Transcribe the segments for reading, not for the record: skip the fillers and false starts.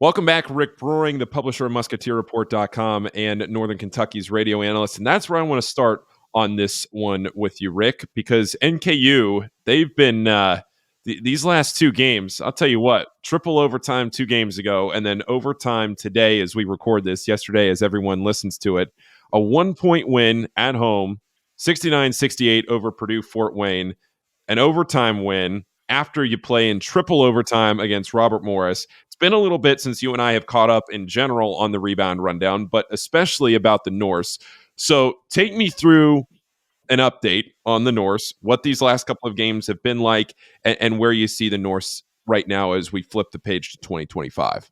Welcome back, Rick Broering, the publisher of MusketeerReport.com and Northern Kentucky's radio analyst. And that's where I want to start on this one with you, Rick, because NKU, they've been these last two games, I'll tell you what, triple overtime 2 games ago, and then overtime today as we record this, yesterday as everyone listens to it, a 1-point win at home, 69-68 over Purdue Fort Wayne, an overtime win after you play in triple overtime against Robert Morris. It's been a little bit since you and I have caught up in general on the rebound rundown, but especially about the Norse. So take me through an update on the Norse, what these last couple of games have been like, and where you see the Norse right now as we flip the page to 2025.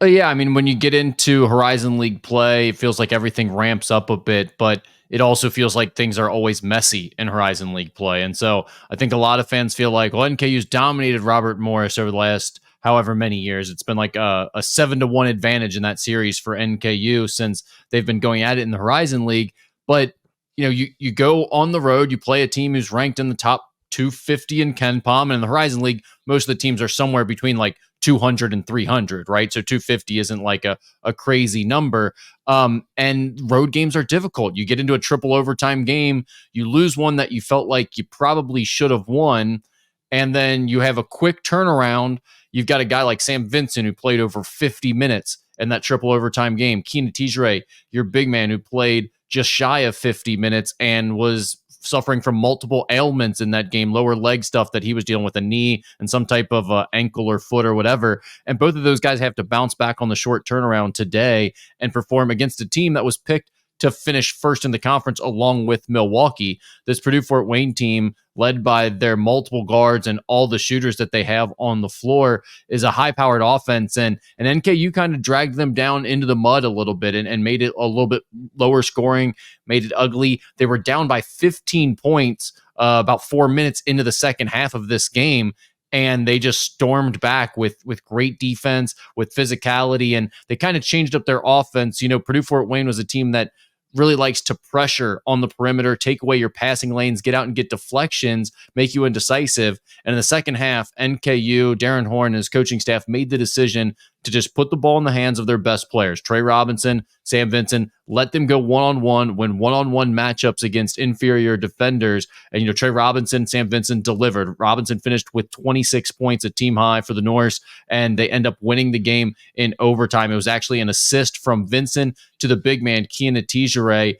Yeah, I mean, when you get into Horizon League play, it feels like everything ramps up a bit, but it also feels like things are always messy in Horizon League play. And so I think a lot of fans feel like, well, NKU's dominated Robert Morris over the last however many years. It's been like a 7-1 advantage in that series for NKU since they've been going at it in the Horizon League. But, you go on the road, you play a team who's ranked in the top 250 in KenPom, and in the Horizon League, most of the teams are somewhere between like 200 and 300, right? So 250 isn't like a crazy number. And road games are difficult. You get into a triple overtime game, you lose one that you felt like you probably should have won, and then you have a quick turnaround. You've got a guy like Sam Vincent who played over 50 minutes in that triple overtime game. Keena Tijere, your big man who played just shy of 50 minutes and was suffering from multiple ailments in that game, lower leg stuff that he was dealing with, a knee and some type of ankle or foot or whatever. And both of those guys have to bounce back on the short turnaround today and perform against a team that was picked to finish first in the conference along with Milwaukee. This Purdue Fort Wayne team, led by their multiple guards and all the shooters that they have on the floor, is a high-powered offense. And NKU kind of dragged them down into the mud a little bit and made it a little bit lower scoring, made it ugly. They were down by 15 points about 4 minutes into the second half of this game. And they just stormed back with great defense, with physicality, and they kind of changed up their offense. Purdue Fort Wayne was a team that really likes to pressure on the perimeter, take away your passing lanes, get out and get deflections, make you indecisive. And in the second half, NKU, Darren Horn, and his coaching staff made the decision to just put the ball in the hands of their best players, Trey Robinson, Sam Vincent, let them go one-on-one, win one-on-one matchups against inferior defenders. And, Trey Robinson, Sam Vincent delivered. Robinson finished with 26 points, a team high for the Norse, and they end up winning the game in overtime. It was actually an assist from Vincent to the big man, Keena Tijere,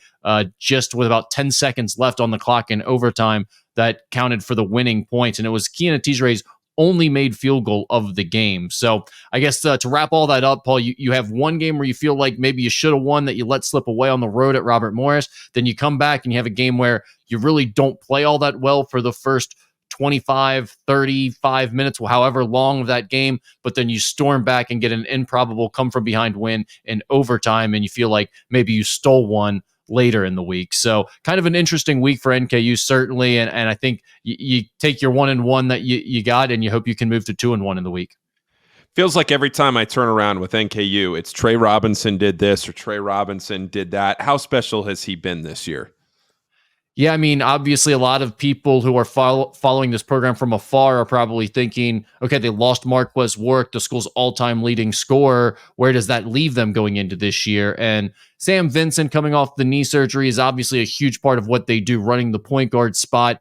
just with about 10 seconds left on the clock in overtime that counted for the winning points. And it was Keena Tijere's only made field goal of the game. So I guess to wrap all that up, Paul, you have one game where you feel like maybe you should have won that you let slip away on the road at Robert Morris. Then you come back and you have a game where you really don't play all that well for the first 25, 35 minutes, however long of that game, but then you storm back and get an improbable come from behind win in overtime, and you feel like maybe you stole one later in the week. So kind of an interesting week for NKU, certainly. And I think you take your 1-1 that you got, and you hope you can move to 2-1 in the week. Feels like every time I turn around with NKU, it's Trey Robinson did this or Trey Robinson did that. How special has he been this year? Yeah, I mean, obviously, a lot of people who are following this program from afar are probably thinking, okay, they lost Marquez Warwick, the school's all-time leading scorer. Where does that leave them going into this year? And Sam Vincent, coming off the knee surgery, is obviously a huge part of what they do, running the point guard spot.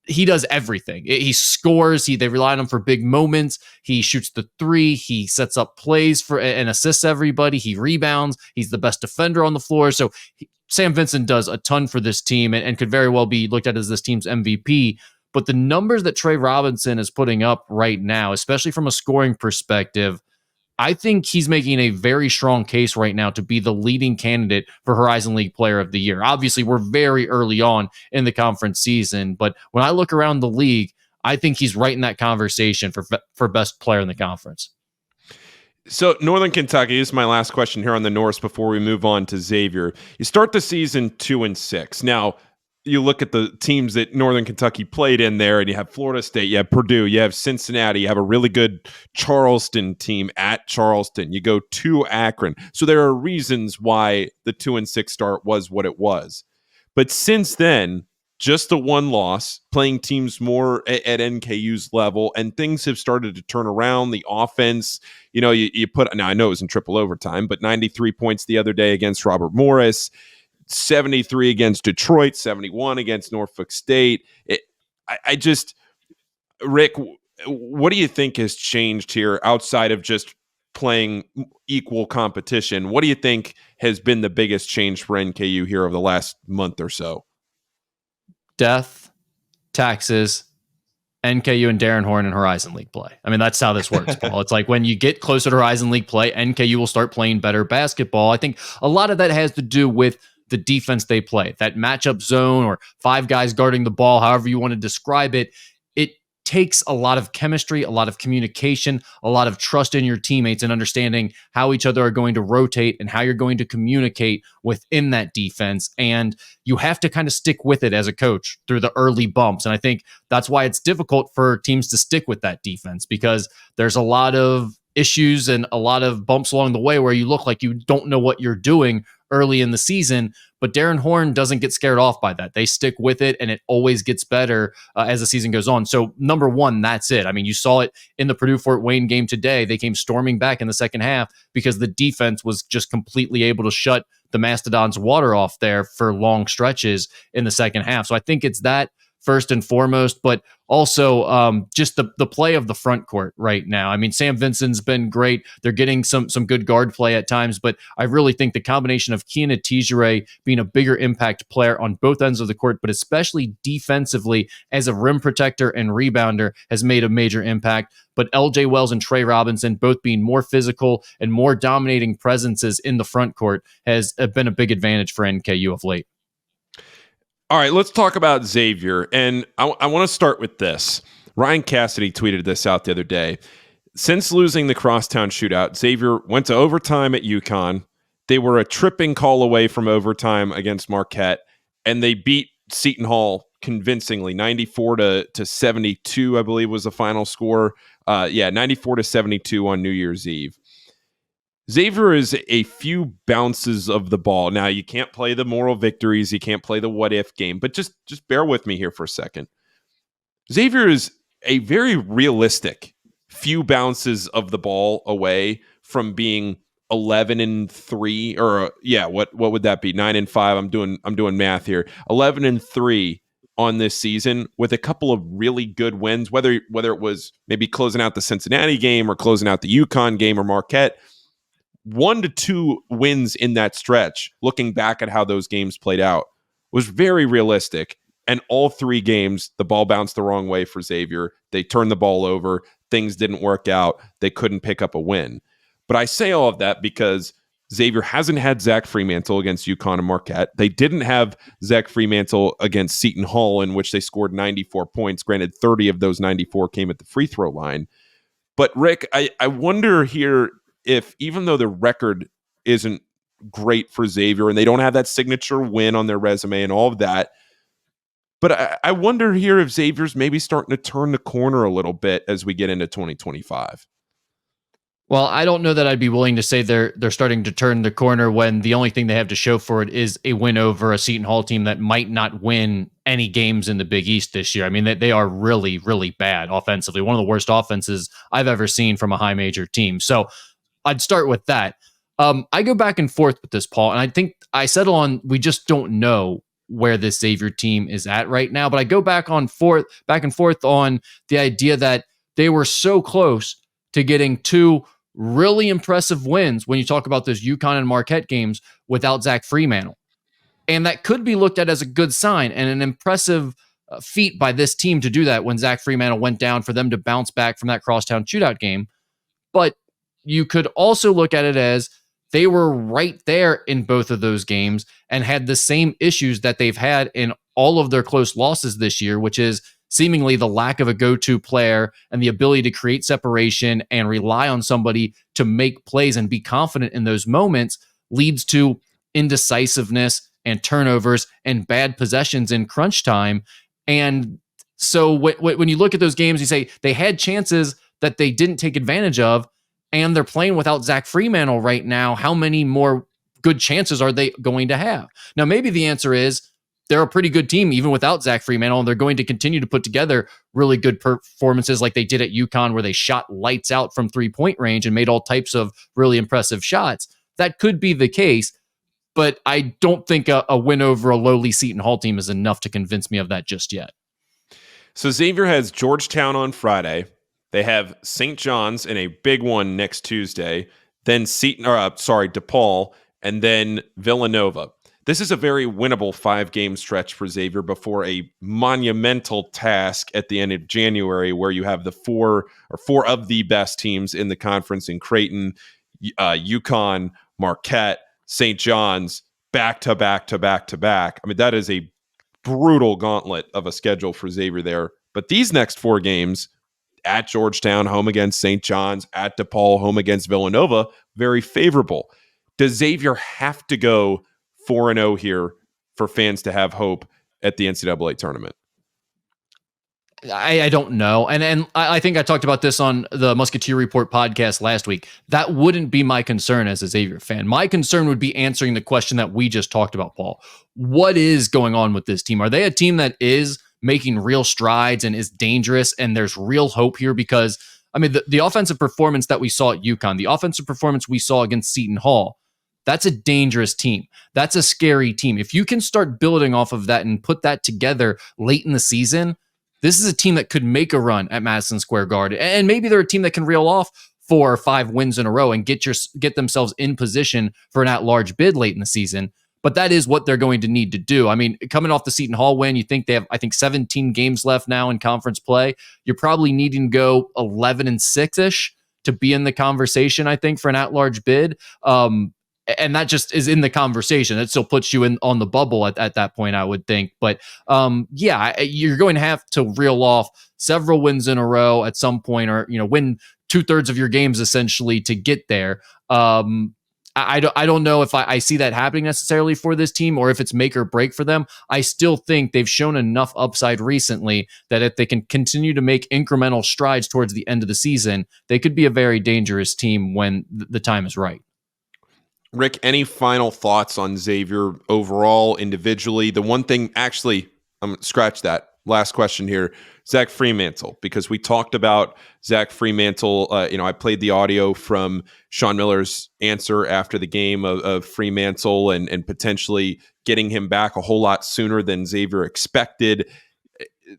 He does everything. He scores. They rely on him for big moments. He shoots the three. He sets up plays for and assists everybody. He rebounds. He's the best defender on the floor. So Sam Vincent does a ton for this team and could very well be looked at as this team's MVP. But the numbers that Trey Robinson is putting up right now, especially from a scoring perspective, I think he's making a very strong case right now to be the leading candidate for Horizon League Player of the Year. Obviously, we're very early on in the conference season, but when I look around the league, I think he's right in that conversation for best player in the conference. So Northern Kentucky, this is my last question here on the Norse before we move on to Xavier. You start the season 2-6. Now, you look at the teams that Northern Kentucky played in there, and you have Florida State, you have Purdue, you have Cincinnati, you have a really good Charleston team at Charleston. You go to Akron. So there are reasons why the 2-6 start was what it was. But since then, just the one loss, playing teams more at NKU's level, and things have started to turn around. The offense, you put, now I know it was in triple overtime, but 93 points the other day against Robert Morris, 73 against Detroit, 71 against Norfolk State. I just, Rick, what do you think has changed here outside of just playing equal competition? What do you think has been the biggest change for NKU here over the last month or so? Death, taxes, NKU and Darren Horn in Horizon League play. I mean, that's how this works, Paul. It's like when you get closer to Horizon League play, NKU will start playing better basketball. I think a lot of that has to do with the defense they play, that matchup zone or five guys guarding the ball, however you want to describe it. It takes a lot of chemistry, a lot of communication, a lot of trust in your teammates and understanding how each other are going to rotate and how you're going to communicate within that defense. And you have to kind of stick with it as a coach through the early bumps. And I think that's why it's difficult for teams to stick with that defense, because there's a lot of issues and a lot of bumps along the way where you look like you don't know what you're doing early in the season. But Darren Horn doesn't get scared off by that. They stick with it, and it always gets better as the season goes on. So, number one, that's it. I mean, you saw it in the Purdue-Fort Wayne game today. They came storming back in the second half because the defense was just completely able to shut the Mastodons' water off there for long stretches in the second half. So I think it's that first and foremost, but also just the play of the front court right now. I mean, Sam Vincent's been great. They're getting some good guard play at times, but I really think the combination of Kiana Tijere being a bigger impact player on both ends of the court, but especially defensively as a rim protector and rebounder, has made a major impact. But LJ Wells and Trey Robinson both being more physical and more dominating presences in the front court has been a big advantage for NKU of late. All right, let's talk about Xavier. And I want to start with this. Ryan Cassidy tweeted this out the other day. Since losing the crosstown shootout, Xavier went to overtime at UConn. They were a tripping call away from overtime against Marquette, and they beat Seton Hall convincingly, 94 to 72, I believe was the final score. 94 to 72 on New Year's Eve. Xavier is a few bounces of the ball. Now, you can't play the moral victories. You can't play the what-if game. But just bear with me here for a second. Xavier is a very realistic few bounces of the ball away from being 11-3, or what would that be? 9-5. I'm doing math here. 11-3 on this season with a couple of really good wins, whether it was maybe closing out the Cincinnati game or closing out the UConn game or Marquette. 1 to 2 wins in that stretch, looking back at how those games played out, was very realistic. And all 3 games, the ball bounced the wrong way for Xavier. They turned the ball over. Things didn't work out. They couldn't pick up a win. But I say all of that because Xavier hasn't had Zach Fremantle against UConn and Marquette. They didn't have Zach Fremantle against Seton Hall, in which they scored 94 points. Granted, 30 of those 94 came at the free throw line. But Rick, I wonder here, if even though the record isn't great for Xavier and they don't have that signature win on their resume and all of that, but I wonder here if Xavier's maybe starting to turn the corner a little bit as we get into 2025. Well, I don't know that I'd be willing to say they're starting to turn the corner when the only thing they have to show for it is a win over a Seton Hall team that might not win any games in the Big East this year. I mean, they are really, really bad offensively. One of the worst offenses I've ever seen from a high major team. So I'd start with that. I go back and forth with this, Paul, and I think I settle on we just don't know where this Xavier team is at right now. But I go back and forth on the idea that they were so close to getting 2 really impressive wins when you talk about those UConn and Marquette games without Zach Fremantle. And that could be looked at as a good sign and an impressive feat by this team to do that when Zach Fremantle went down, for them to bounce back from that crosstown shootout game. But you could also look at it as they were right there in both of those games and had the same issues that they've had in all of their close losses this year, which is seemingly the lack of a go-to player and the ability to create separation and rely on somebody to make plays and be confident in those moments leads to indecisiveness and turnovers and bad possessions in crunch time. And so when you look at those games, you say they had chances that they didn't take advantage of, and they're playing without Zach Fremantle right now. How many more good chances are they going to have? Now, maybe the answer is they're a pretty good team even without Zach Freemantle, and they're going to continue to put together really good performances like they did at UConn, where they shot lights out from 3-point range and made all types of really impressive shots. That could be the case, but I don't think a win over a lowly Seton Hall team is enough to convince me of that just yet. So Xavier has Georgetown on Friday. They have St. John's in a big one next Tuesday. Then DePaul, and then Villanova. This is a very winnable 5-game stretch for Xavier before a monumental task at the end of January, where you have the four of the best teams in the conference in Creighton, UConn, Marquette, St. John's, back to back to back to back. I mean, that is a brutal gauntlet of a schedule for Xavier there. But these next 4 games, at Georgetown, home against St. John's, at DePaul, home against Villanova, very favorable. Does Xavier have to go 4-0 here for fans to have hope at the NCAA tournament? I don't know. And I think I talked about this on the Musketeer Report podcast last week. That wouldn't be my concern as a Xavier fan. My concern would be answering the question that we just talked about, Paul. What is going on with this team? Are they a team that is making real strides and is dangerous, and there's real hope here? Because, I mean, the offensive performance that we saw at UConn, the offensive performance we saw against Seton Hall, that's a dangerous team. That's a scary team. If you can start building off of that and put that together late in the season, this is a team that could make a run at Madison Square Garden. And maybe they're a team that can reel off 4 or 5 wins in a row and get themselves in position for an at-large bid late in the season. But that is what they're going to need to do. I mean, coming off the Seton Hall win, you think they have, I think, 17 games left now in conference play. You're probably needing to go 11-6-ish to be in the conversation, I think, for an at-large bid. And that just is in the conversation. It still puts you in on the bubble at that point, I would think. But you're going to have to reel off several wins in a row at some point, or win 2/3 of your games essentially to get there. I don't know if I see that happening necessarily for this team, or if it's make or break for them. I still think they've shown enough upside recently that if they can continue to make incremental strides towards the end of the season, they could be a very dangerous team when the time is right. Rick, any final thoughts on Xavier overall, individually? The one thing, actually, I'm going to scratch that. Last question here. Zach Freemantle, because we talked about Zach Freemantle. I played the audio from Sean Miller's answer after the game of Freemantle and potentially getting him back a whole lot sooner than Xavier expected.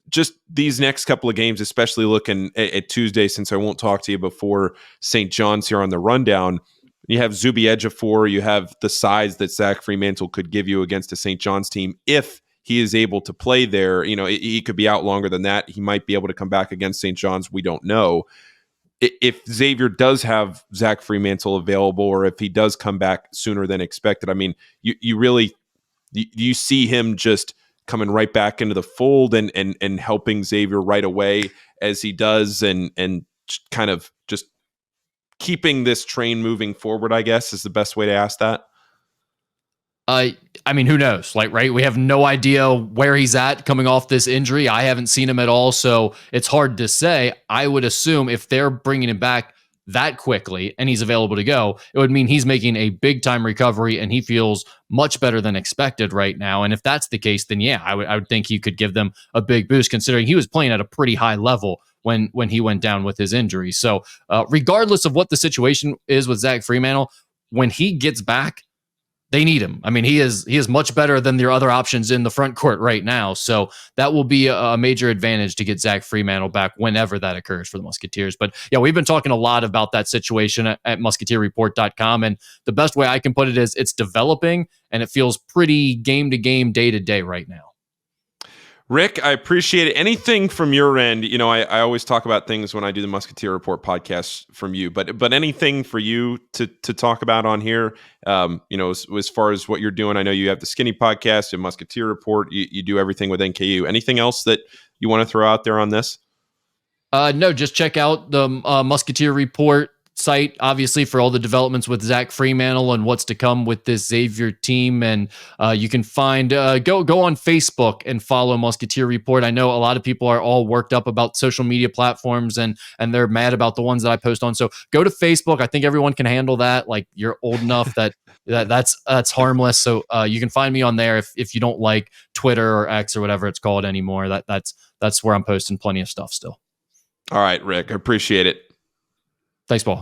Just these next couple of games, especially looking at Tuesday, since I won't talk to you before St. John's here on the rundown. You have Zuby Ejiofor. You have the size that Zach Freemantle could give you against a St. John's team. If he is able to play there, he could be out longer than that. He might be able to come back against St. John's. We don't know. If Xavier does have Zach Freemantle available, or if he does come back sooner than expected, I mean, you see him just coming right back into the fold and helping Xavier right away as he does, and kind of just keeping this train moving forward, I guess, is the best way to ask that. I mean, who knows? Right? We have no idea where he's at coming off this injury. I haven't seen him at all, so it's hard to say. I would assume if they're bringing him back that quickly and he's available to go, it would mean he's making a big time recovery and he feels much better than expected right now. And if that's the case, then yeah, I would think he could give them a big boost, considering he was playing at a pretty high level when he went down with his injury. So regardless of what the situation is with Zach Freemantle, when he gets back, they need him. I mean, he is much better than their other options in the front court right now. So that will be a major advantage to get Zach Freemantle back whenever that occurs for the Musketeers. But yeah, we've been talking a lot about that situation at musketeerreport.com. And the best way I can put it is it's developing and it feels pretty game to game, day to day right now. Rick, I appreciate it. Anything from your end? I always talk about things when I do the Musketeer Report podcast from you, but anything for you to talk about on here? As far as what you're doing, I know you have the Skinny podcast and Musketeer Report. You do everything with NKU. Anything else that you want to throw out there on this? No, just check out the Musketeer Report site, obviously, for all the developments with Zach Freemantle and what's to come with this Xavier team. And you can find go on Facebook and follow Musketeer Report. I know a lot of people are all worked up about social media platforms and they're mad about the ones that I post on. So go to Facebook. I think everyone can handle that. Like, you're old enough that's harmless. So you can find me on there if you don't like Twitter or X or whatever it's called anymore. That's where I'm posting plenty of stuff still. All right, Rick, I appreciate it. Thanks, Paul.